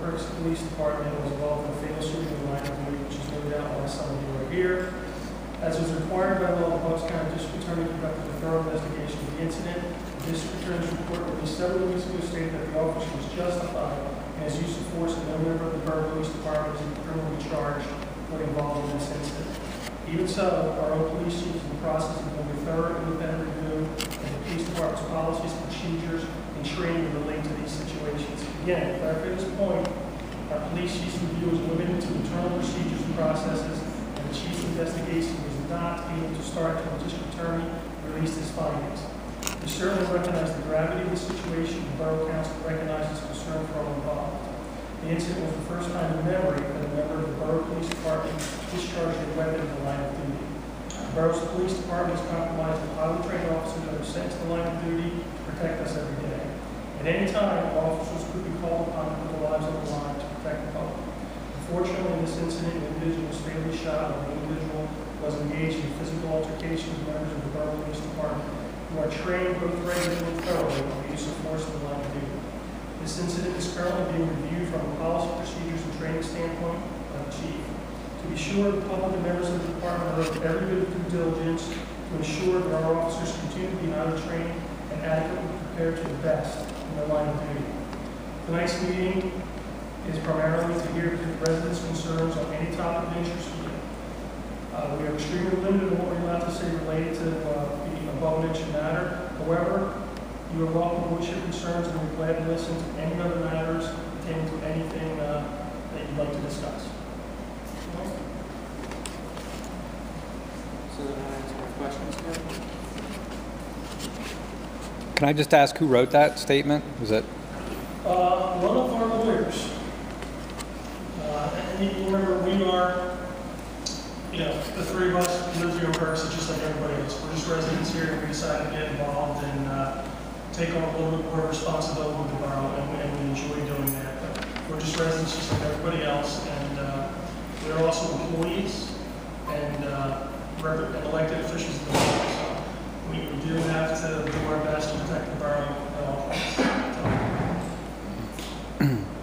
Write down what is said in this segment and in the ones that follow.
Perkasie Police Department was involved in a fatal shooting in the line of duty, which is no doubt why some of you are here. As was required by law, the Bucks County District Attorney conducted a thorough investigation of the incident. The District Attorney's report released several weeks ago stated that the officer was justified in his use of force, and no member of the Borough Police Department is criminally charged when involved in this incident. Even so, our own police chief is in the process of doing a thorough independent review of the police department's policies, procedures, and training relating to these situations. Again, to clarify this point, our police chief's review is limited to internal procedures and processes, and the chief's investigation was not able to start until the district attorney released his findings. We certainly recognize the gravity of the situation. The Borough Council recognizes concern for all involved. The incident was the first time in memory that a member of the Borough Police Department discharged a weapon in the line of duty. The Borough's Police Department is comprised of highly trained officers that are sent to the line of duty to protect us every day. At any time, officers could be called upon to put their lives on the line to protect the public. Unfortunately, in this incident, an individual was fatally shot, and the individual was engaged in physical altercation with members of the Borough Police Department who are trained both regularly and thoroughly on the use of force in the line of duty. This incident is currently being reviewed from a policy, procedures, and training standpoint by the chief. To be sure, the public and members of the department are of every bit of due diligence to ensure that our officers continue to be highly trained and adequately prepared to the best in their line of duty. Tonight's meeting is primarily to hear residents' concerns on any topic of interest to you. We are extremely limited in what we're allowed to say related to the above-mentioned matter. However, you are welcome to voice your concerns, and we're glad to listen to any other matters pertaining to anything that you'd like to discuss. So that answers my questions here. Can I just ask who wrote that statement? Was it? One of our lawyers. And you remember, we are, the three of us live here in Perkasie just like everybody else. We're just residents here, and we decided to get involved and take on a little bit more responsibility with the borough, and we enjoy doing that. But we're just residents just like everybody else, and we're also employees and elected officials of the borough. So we do have to do our best to protect the borough at all times.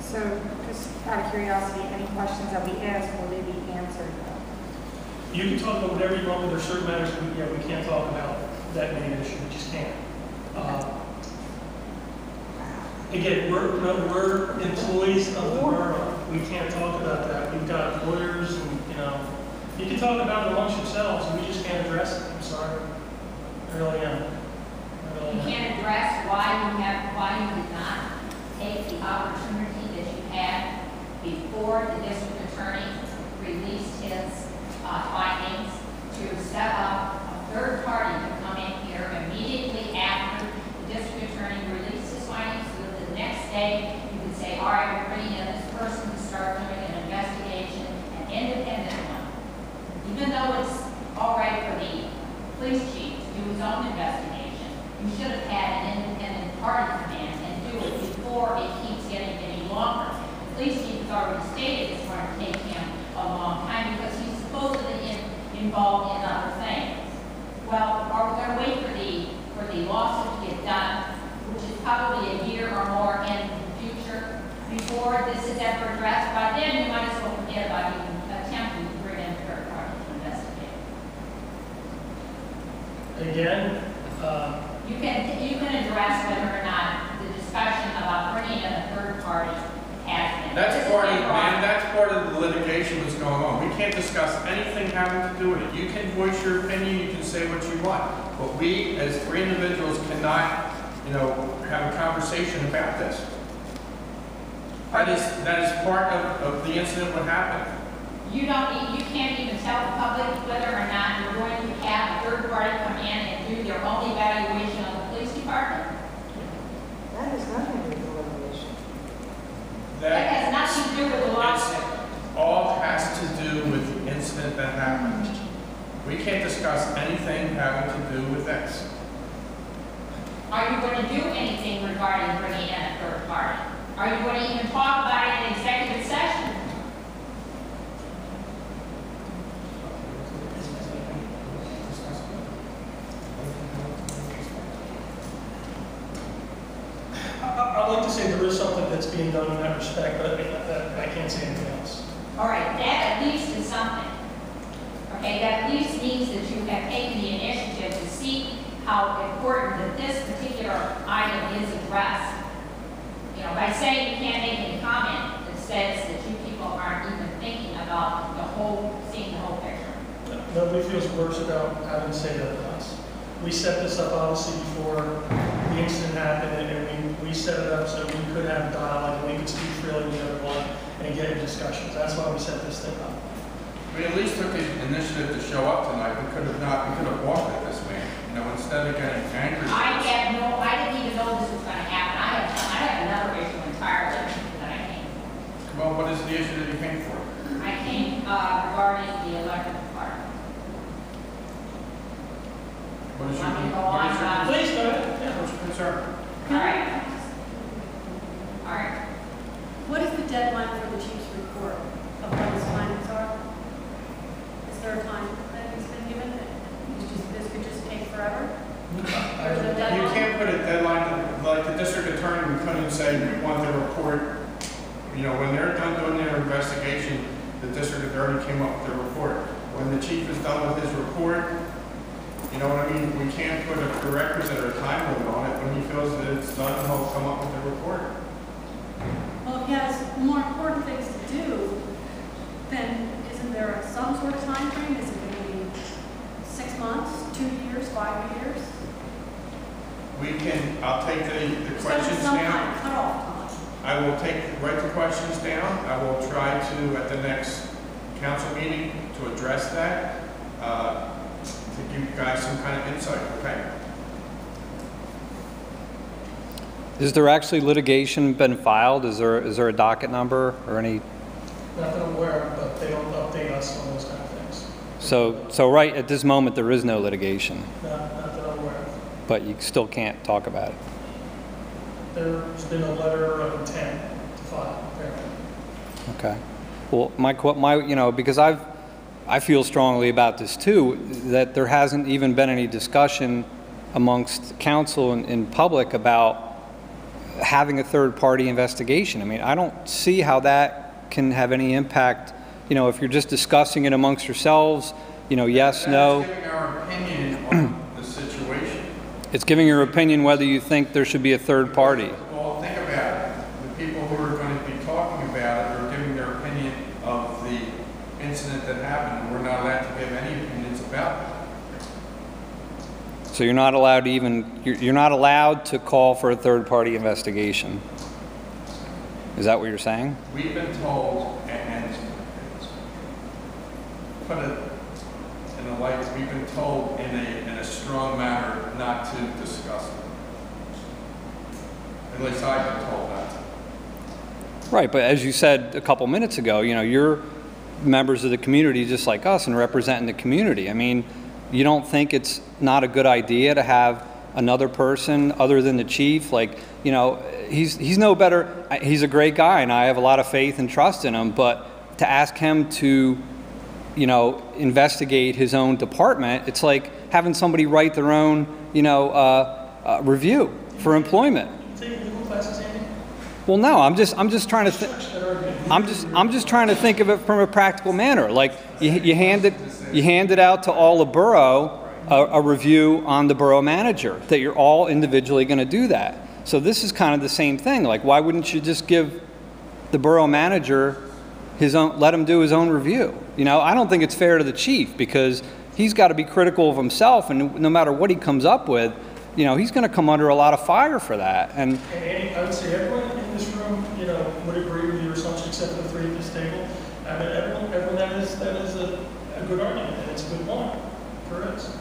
So, just out of curiosity, any questions that we ask, will they be answered? You can talk about whatever you want, but there are certain matters we can't talk about that main issue. We just can't. Again, we're employees of the borough. We can't talk about that. We've got lawyers, and you can talk about it amongst yourselves, and we just can't address it. I'm sorry. I really am. You can't address why you did not take the opportunity that you had before the district attorney released his findings to set up a third party to come in here immediately after the district attorney released his findings, so that the next day you could say, all right, we're bringing in this person to start doing an investigation, an independent one. Even though it's all right for the police chief to do his own investigation, you should have had an independent party come in and do it before it keeps getting any longer. The police chief has already stated it's going to take him a long time because he's supposedly involved in other things. Well, are we going to wait for the lawsuit to get done, which is probably a year or more in the future, before this is ever addressed? By then, you might as well forget about even attempting to bring in a third party to investigate. Again, you can address whether or not the discussion about bringing in a third party has been. That's part of the litigation that's going on. We can't discuss anything having to do with it. You can voice your opinion, you can say what you want, but we, as three individuals, cannot, have a conversation about this. That is part of the incident what happened. You can't even tell the public whether or not you're going to have a third party come in and do their own evaluation of the police department. That has nothing to do with the litigation. That has nothing to do with the lawsuit. All has to do with the incident that happened. We can't discuss anything having to do with this. Are you going to do anything regarding bringing in a third party? Are you going to even talk about it in executive session? I'd like to say there is something that that's being done in that respect, but I can't say anything else. All right, that at least is something. Okay, that at least means that you have taken the initiative to see how important that this particular item is addressed. You know, by saying you can't make any comment, it says that you people aren't even thinking about seeing the whole picture. Nobody feels worse about having to say that to us. We set this up obviously before the incident happened, and we set it up so we could have dialogue, and we could speak freely with everyone and get into discussions. That's why we set this thing up. We at least took the initiative to show up tonight. We could have walked at this man. You know, instead of getting angry. I didn't even know this was going to happen. I have another issue entirely that I came. Well, what is the issue that you came for? I came regarding the electric department. What is Want me to your, go what on? is your, Please, go ahead. Yeah. what's your concern? All right. All right. What is the deadline for the chief's report of what his findings are? Is there a time that he's been given that this could just take forever? Or is there a You deadline? can't put a deadline, like the district attorney, we couldn't say we want the report. You know, when they're done doing their investigation, the district attorney came up with their report. When the chief is done with his report, you know what I mean? We can't put a prerequisite or a time limit on it. When he feels that it's done, he'll come up with the report. Well, if he has more important things to do, then isn't there some sort of time frame? Is it going to be 6 months, 2 years, 5 years? We can, I'll take the There's got to be questions some down. kind of cutoff time. I will write the questions down. I will try to, at the next council meeting, to address that, to give you guys some kind of insight, okay? Is there actually litigation been filed? Is there a docket number or any? Not that I'm aware of, but they don't update us on those kind of things. So right at this moment, there is no litigation, Not that I'm aware of. but you still can't talk about it. There's been a letter of intent to file, apparently. Okay. Well, you know, because I feel strongly about this too, that there hasn't even been any discussion amongst council and in public about having a third-party investigation. I mean, I don't see how that can have any impact, you know, if you're just discussing it amongst yourselves, you know, yes, no. That's giving our opinion on the situation. It's giving your opinion whether you think there should be a third party. Well, think about it. The people who are going to be talking about it are giving their opinion of the incident that happened. We're not allowed to give any opinions about it. So you're not allowed to even, you're not allowed to call for a third-party investigation. Is that what you're saying? We've been told, and put it in a light, we've been told in a strong manner not to discuss it. At least I've been told not to. Right, but as you said a couple minutes ago, you know, you're members of the community just like us and representing the community. I mean, you don't think it's not a good idea to have another person other than the chief? Like, you know, he's no better. He's a great guy, and I have a lot of faith and trust in him, but to ask him to, you know, investigate his own department, it's like having somebody write their own, you know, review for employment. You take legal classes, Andy? Well, no, I'm just trying to I'm just trying to think of it from a practical manner. Like you hand it out to all the borough a review on the borough manager, that you're all individually going to do that. So this is kind of the same thing. Like, why wouldn't you just give the borough manager his own, let him do his own review? You know, I don't think it's fair to the chief, because he's got to be critical of himself, and no matter what he comes up with, you know, he's going to come under a lot of fire for that. And Andy, I would say everyone in this room, you know, would agree with your assumption except for the three at this table. I mean, everyone that is a good argument, and it's a good one for us.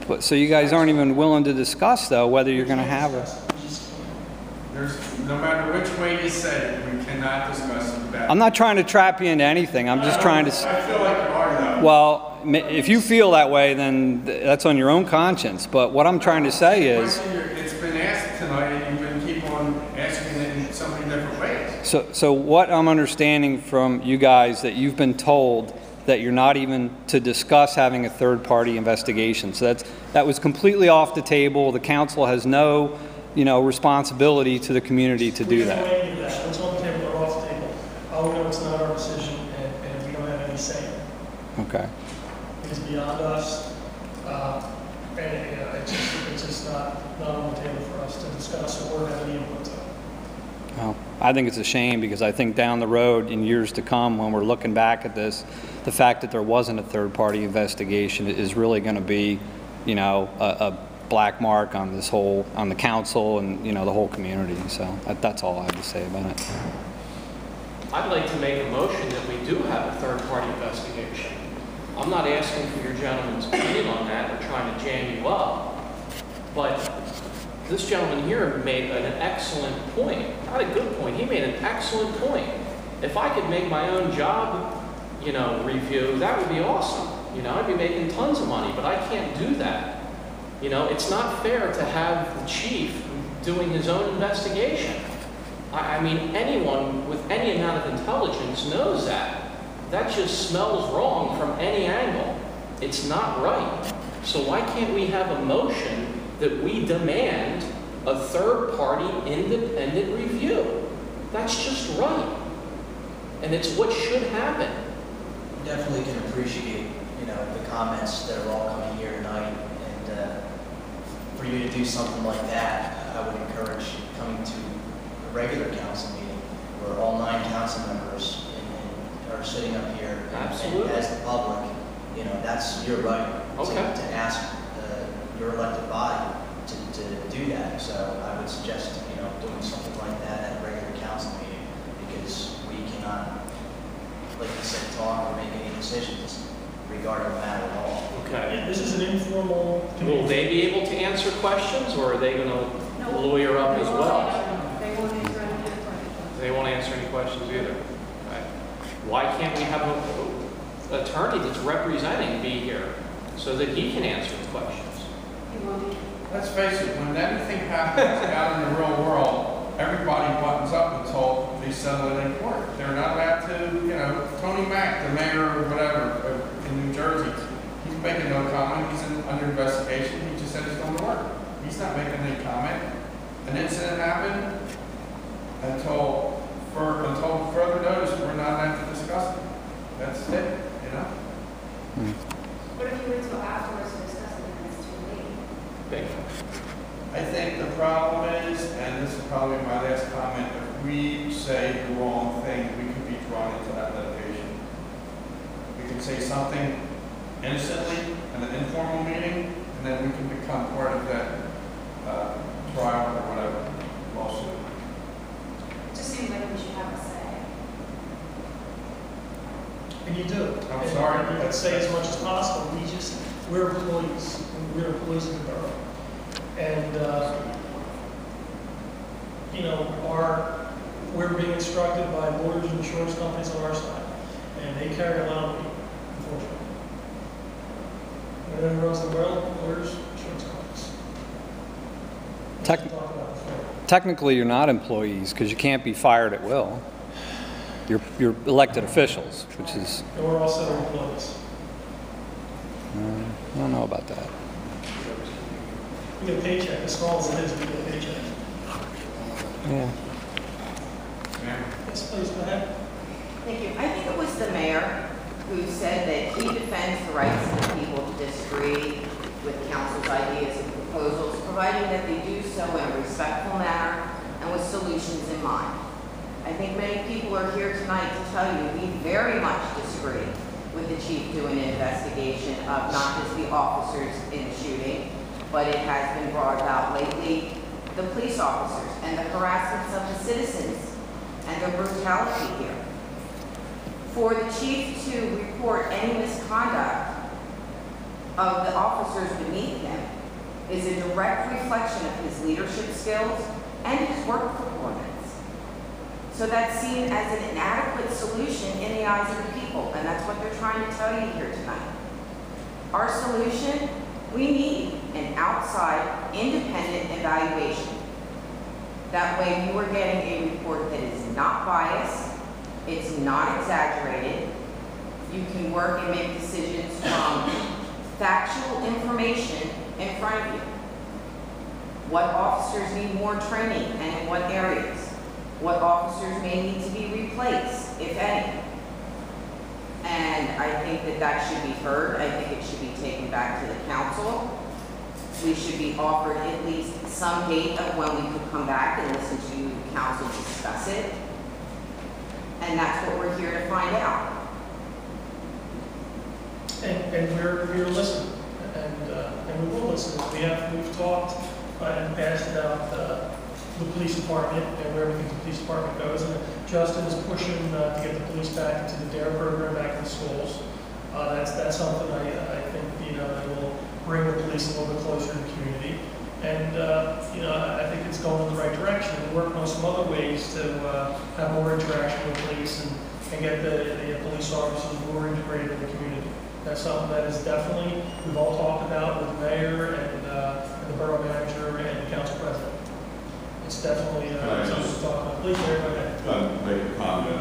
but so you guys aren't even willing to discuss, though, whether you're going to have a. There's, no matter which way you say it, we cannot discuss it about. I'm not trying to trap you into anything. I'm just trying to. I feel like you are, though. Well, if you feel that way, then that's on your own conscience. But what I'm trying to say is, It's been asked tonight, and you've been keep on asking it in so many different ways. so what I'm understanding from you guys, that you've been told that you're not even to discuss having a third-party investigation. So that was completely off the table. The council has no, you know, responsibility to the community to do that. We All we know, it's not our decision, and we don't have any say in it. Okay. It is beyond us, and it's just not on the table for us to discuss or have any input to. Well, I think it's a shame because I think down the road in years to come, when we're looking back at this, the fact that there wasn't a third-party investigation is really going to be, you know, a black mark on this whole, on the council and, you know, the whole community. So that's all I have to say about it. I'd like to make a motion that we do have a third-party investigation. I'm not asking for your gentleman's opinion on that or trying to jam you up, but this gentleman here made an excellent point. Not a good point, he made an excellent point. If I could make my own job, you know, review, that would be awesome. You know, I'd be making tons of money, but I can't do that. You know, it's not fair to have the chief doing his own investigation. I mean, anyone with any amount of intelligence knows that. That just smells wrong from any angle. It's not right. So why can't we have a motion that we demand a third-party independent review? That's just right. And it's what should happen. Definitely can appreciate, you know, the comments that are all coming here tonight, and for you to do something like that, I would encourage coming to a regular council meeting where all 9 council members are sitting up here. Absolutely. And as the public, you know, that's your right Okay. to ask your elected body to do that. So I would suggest, you know, doing something like that at a regular council meeting, because we cannot, like you said, talk or make any decisions regarding the matter at all. Okay. Yeah, this is an informal. Will they be able to answer questions, or are they going to lawyer up as well? They won't answer any questions. They won't answer any questions either. Okay. Why can't we have an attorney that's representing be here so that he can answer the questions? He won't. Let's face it, when anything happens out in the real world, everybody buttons up until they settle it in court. They're not allowed to, you know, Tony Mack, the mayor or whatever in New Jersey, he's making no comment. He's under investigation. He just said he's going to work. He's not making any comment. An incident happened until further notice, we're not allowed to discuss it. That's it, you know? What if you wait till afterwards to discuss it and it's too late? Bingo. I think the problem is, and this is probably my last comment, if we say the wrong thing, we could be drawn into that litigation. We can say something innocently in an informal meeting, and then we can become part of that trial or whatever lawsuit. It just seems like we should have a say. And you do. I'm And sorry. You can say as much as possible. We're employees. We're employees of the borough. And, you know, we're being instructed by lawyers and insurance companies on our side. And they carry a lot of weight, unfortunately. Everyone runs the world, lawyers, insurance companies. Tech- Talk about before. Technically, you're not employees because you can't be fired at will. You're elected officials, which is, And we're also employees. I don't know about that. We get a paycheck, as small as it is, we get a paycheck. Yeah. Yes, please, go ahead. Thank you. I think it was the mayor who said that he defends the rights of the people to disagree with council's ideas and proposals, providing that they do so in a respectful manner and with solutions in mind. I think many people are here tonight to tell you we very much disagree with the chief doing an investigation of not just the officers in the shooting, but it has been brought about lately, the police officers and the harassments of the citizens and the brutality here. For the chief to report any misconduct of the officers beneath him is a direct reflection of his leadership skills and his work performance. So that's seen as an inadequate solution in the eyes of the people, and that's what they're trying to tell you here tonight. Our solution, we need an outside, independent evaluation. That way you are getting a report that is not biased, it's not exaggerated. You can work and make decisions from factual information in front of you. What officers need more training and in what areas? What officers may need to be replaced, if any. And I think that that should be heard. I think it should be taken back to the council. We should be offered at least some date of when we could come back and listen to council discuss it. And that's what we're here to find out. And we're here to listen, and we will listen. We've talked in the past about the police department and where we think the police department goes. And Justin is pushing to get the police back into the DARE program, back in the schools. That's something I think that will bring the police a little bit closer to the community. And I think it's going in the right direction. We're working on some other ways to have more interaction with police and get the police officers more integrated in the community. That's something that is definitely, we've all talked about with the mayor and the borough manager and the council president. It's definitely something to talk about. Please, Mayor, go ahead. Make a comment.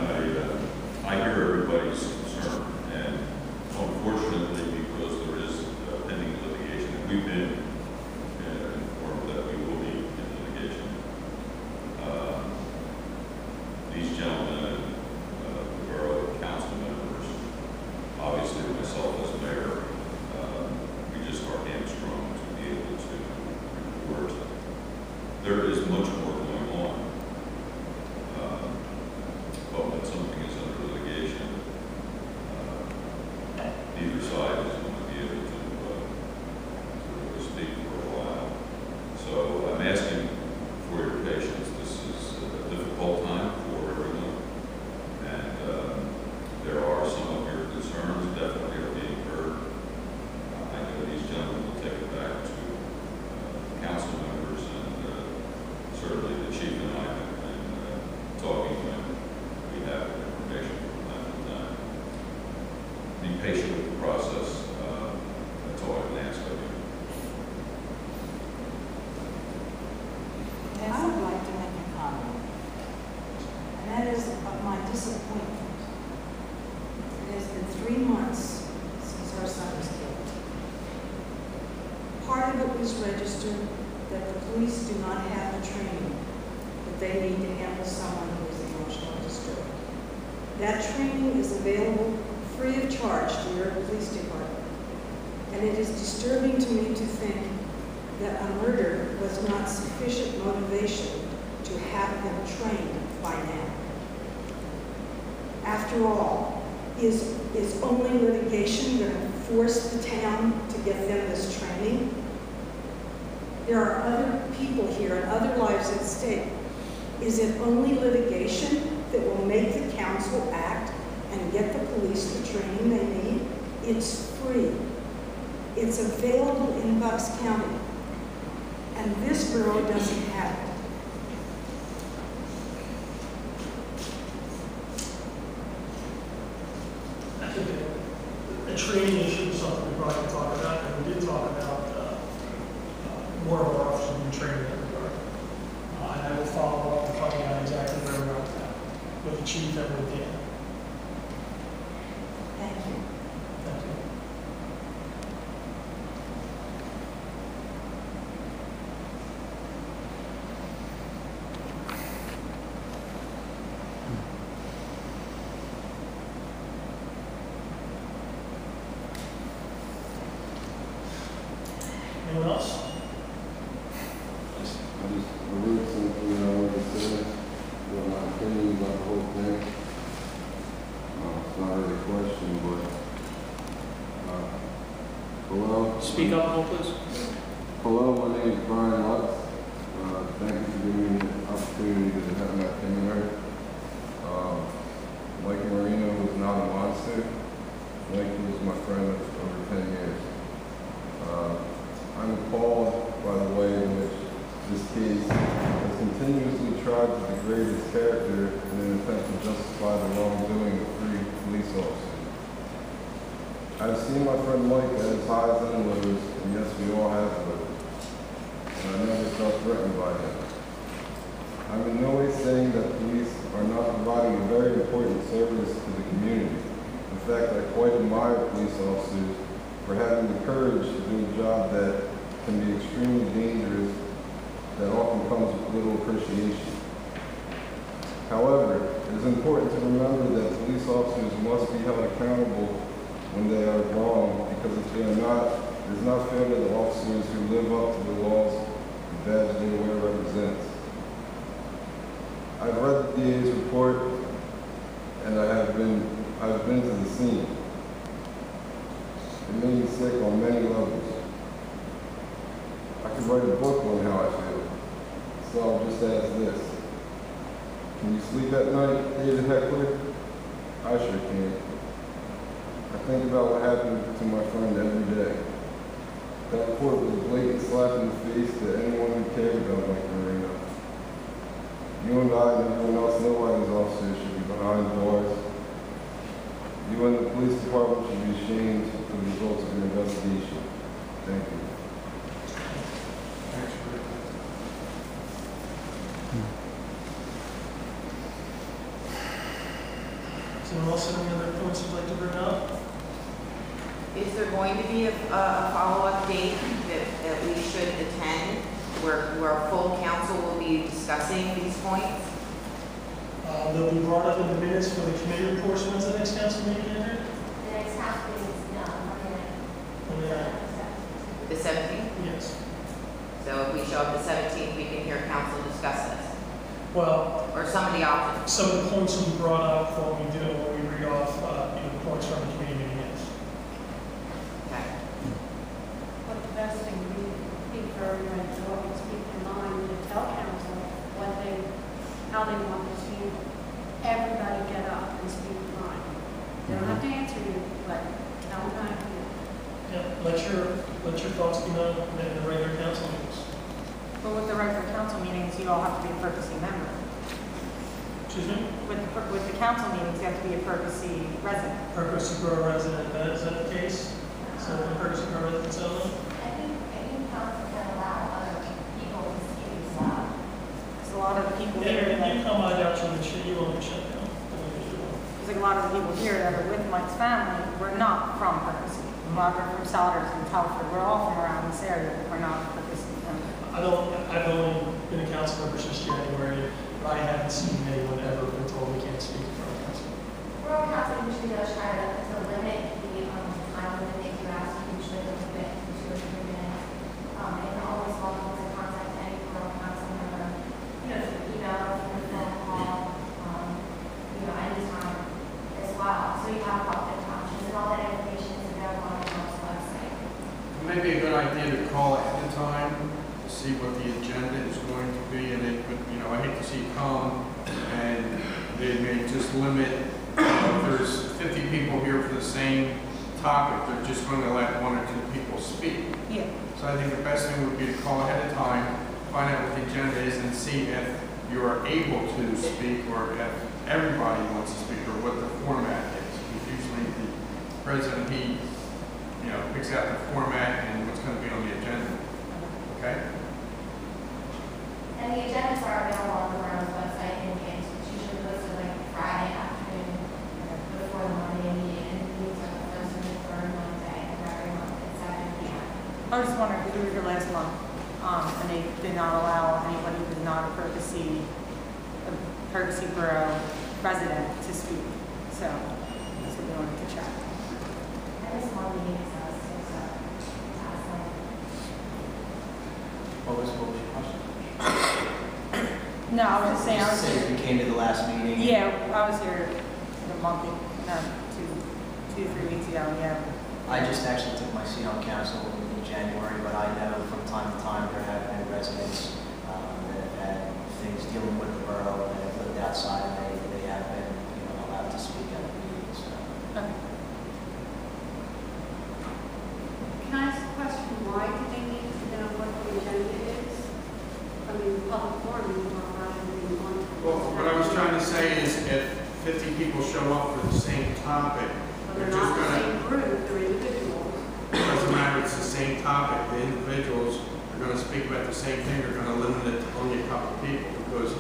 I hear everybody's concern, and unfortunately, because there is pending litigation, and we've been informed that we will be in litigation. These gentlemen, the borough council members, obviously myself as mayor, we just are hamstrung to be able to report. There is much more going on, but when something is under litigation, neither side is going to be able to speak for a while. So I'm asking for your patience. This is a difficult time for everyone, and there are some of your concerns definitely are being heard. I know these gentlemen will take it back to council members, and certainly the chief and I have been talking when we have information from time to time. Be patient with the process. That's all I can ask of you. I would like to make a comment, and that is of my disappointment. It has been 3 months since our son was killed. Part of it was registered that the police do not have the training that they need to handle someone who is emotionally disturbed. That training is available free of charge to your police department. And it is disturbing to me to think that a murder was not sufficient motivation to have them trained by now. After all, is only litigation going to force the town to get them this training? There are other people here and other lives at stake. Is it only litigation that will make the council act and get the police the training they need? It's free. It's available in Bucks County. And this borough doesn't have it. I think the training issue is something we probably can talk about, and we did talk about more of our officers being trained in that regard. And I will follow up and find out exactly where we're at with that, with the chief and with Dan. Thank you. Thank you. Anyone else? I read something I wanted to say, what my opinion about the whole thing. It's not really a question, but hello. Speak up, Paul, please. Hello, my name is Brian Lutz. Thank you for giving me the opportunity to have my opinion heard. Mike Marino was not a monster. Mike was my friend of over 10 years. I'm appalled by the way in which this case has continuously tried to degrade his character in an attempt to justify the wrongdoing of 3 police officers. I've seen my friend Mike at his highs and lows, and yes, we all have lows. And I never felt threatened by him. I'm in no way saying that police are not providing a very important service to the community. In fact, I quite admire police officers for having the courage to do a job that can be extremely dangerous, that often comes with little appreciation. However, it is important to remember that police officers must be held accountable when they are wrong, because if they are not, it is not fair to the officers who live up to the laws the badge they wear represents. I've read the DA's report, and I've been to the scene. It made me sick on many levels. I could write a book on how I feel. So I'll just ask this. Can you sleep at night, David Heckler? I sure can. I think about what happened to my friend every day. That report was a blatant slap in the face to anyone who cared about Mike Marino. You and I and everyone else know why these officers should be behind bars. You and the police department should be ashamed for the results of your investigation. Thank you. Thanks, Rick. Is there also any other points you'd like to bring up? Is there going to be a follow-up date that we should attend where full council will be discussing these points? They'll be brought up in the minutes for the committee reports. When's the next council meeting, Andrew? The next house meeting is Yeah. The 17th? Yes. So if we show up the 17th, we can hear council discuss this, Well, or some of the options. some of the points will be brought up when we read off, the points from the committee meeting, yes. Okay. What the best thing would be for everyone to always keep in mind to tell council how they want to see everybody get up and speak their mind. They don't have to answer you, but tell them how to feel. Yeah, let your thoughts be known in the regular council meetings. But with the regular council meetings, you all have to be a Perkasie member. Excuse me? With the council meetings, you have to be a Perkasie resident. Perkasie Borough resident, is that the case? So the Perkasie Borough residents only? I think council can allow other people to speak as well. There's a lot of the people Yeah, here if that, you come, I doubt you won't be shut down. there's like a lot of the people here that are with Mike's family, we're not from Perkasie. A lot are from Salters and Telford. We're all from around this area, but we're not Perkasie members. I've only been a council member since January, but I haven't seen anyone ever been told we can't speak in front of council. Borough council usually does try to limit the time limit they do ask, usually a little bit, 2 or 3 minutes. And always welcome to contact any borough council member, through email, through phone call, anytime as well. So you have public options, and all that information is available on the council website. It may be a good idea to call ahead of time to see what the agenda is going to be, and it could, I hate to see it come and they may just limit, if there's 50 people here for the same topic, they're just going to let 1 or 2 people speak. Yeah. So I think the best thing would be to call ahead of time, find out what the agenda is, and see if you are able to speak, or if everybody wants to speak, or what the format is. Because usually the president, he picks out the format and what's going to be on the agenda. Okay? And the agendas are available on the borough's website, and it's usually posted like Friday afternoon before the Monday meeting, and the meetings are posted the third Monday of every month at 7 p.m. I was just wondering, because we were here last month, and they did not allow anybody who was not a Perkasie Borough resident to speak. So that's what we wanted to check. And this one meeting is us, so last night. What was your question? No, I was just saying, I was Say you came to the last meeting. yeah, I was here a month, no, 2 to 3 weeks ago, yeah. I just actually took my seat on council in January, but I know from time to time there have been residents that have had things dealing with the borough and have lived outside, and they have been allowed to speak at the meetings. So. Okay. Can I ask a question? Why do they need to know what the agenda is? I mean, public forum, you don't have to be on. Well, what I was trying to say is if 50 people show up for the same topic, But they're they're just not the going same group, they're individuals. to, it doesn't matter, it's the same topic. The individuals are going to speak about the same thing, they're going to limit it to only a couple of people, because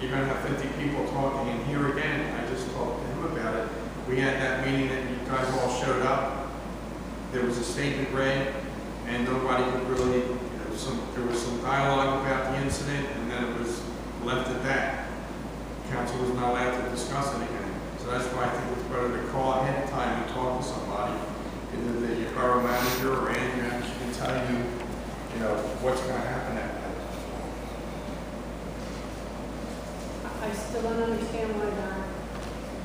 you're going to have 50 people talking, and here again, I just talked to him about it. We had that meeting that you guys all showed up. There was a statement read, and nobody could really, there was some dialogue about the incident, and then it was left at that. council was not allowed to discuss it again. So that's why I think it's better to call ahead of time and talk to somebody, either the borough manager or Andrew, and she can tell you, you know, what's going to happen at that. I still don't understand why that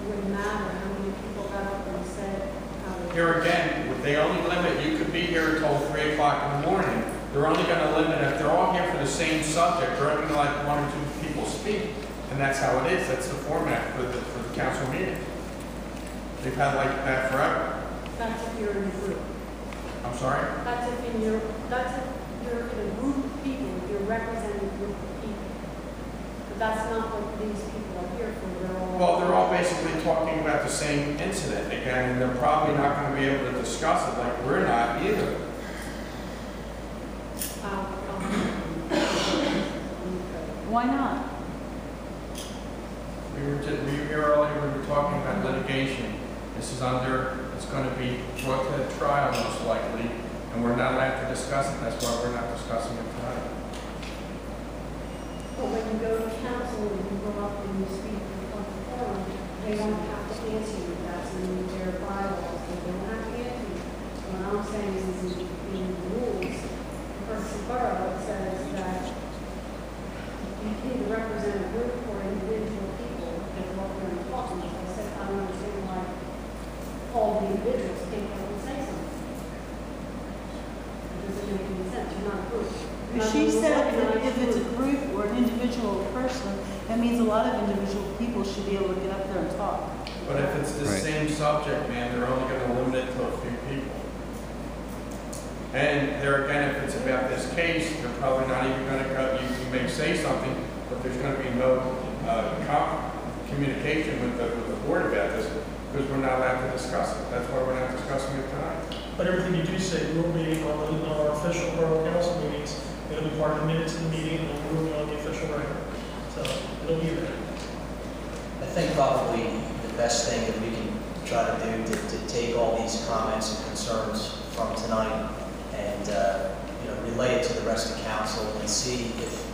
would matter, how many people got up and said how they. Here again, they only limit, you could be here until 3 o'clock in the morning. They're only going to limit, if they're all here for the same subject, they're only going to let 1 or 2 people speak. And that's how it is. That's the format for the council meeting. They've had like that forever. That's if you're in a group. I'm sorry? That's if you're in a group of people, if you're representing a group of people. But that's not what these people are here for. They're all basically talking about the same incident again, and they're probably not going to be able to discuss it like we're not either. Why not? We were here earlier, we were talking about litigation. This is it's going to be brought to the trial most likely, and we're not allowed to discuss it. That's why we're not discussing it tonight. But when you go to council and you go up and you speak in front of the forum, they don't have to answer you. That's in their bylaws. They don't have to answer you. What I'm saying is in the rules, Perkasie Borough, it says that you can represent a group or individual people that walk around and talk. And I said, I don't understand why all the individuals can't go and say something. It doesn't make any sense. You're not a group. She said that if it's a group or an individual person, that means a lot of individual people should be able to get up there and talk. But if it's the same subject, man, they're only going to limit it to a few people. And there again, if it's about this case, they're probably not even going to go. You may say something, but there's going to be no communication with the board about this because we're not allowed to discuss it. That's why we're not discussing it tonight. But everything you do say will be on our official borough council meetings. It'll be part of the minutes of the meeting, and it will be on the official record. So it'll be there. I think probably the best thing that we can try to do to take all these comments and concerns from tonight and relay it to the rest of council and see if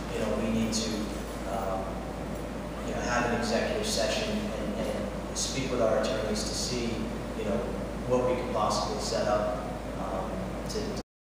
we need to have an executive session and speak with our attorneys to see what we could possibly set up to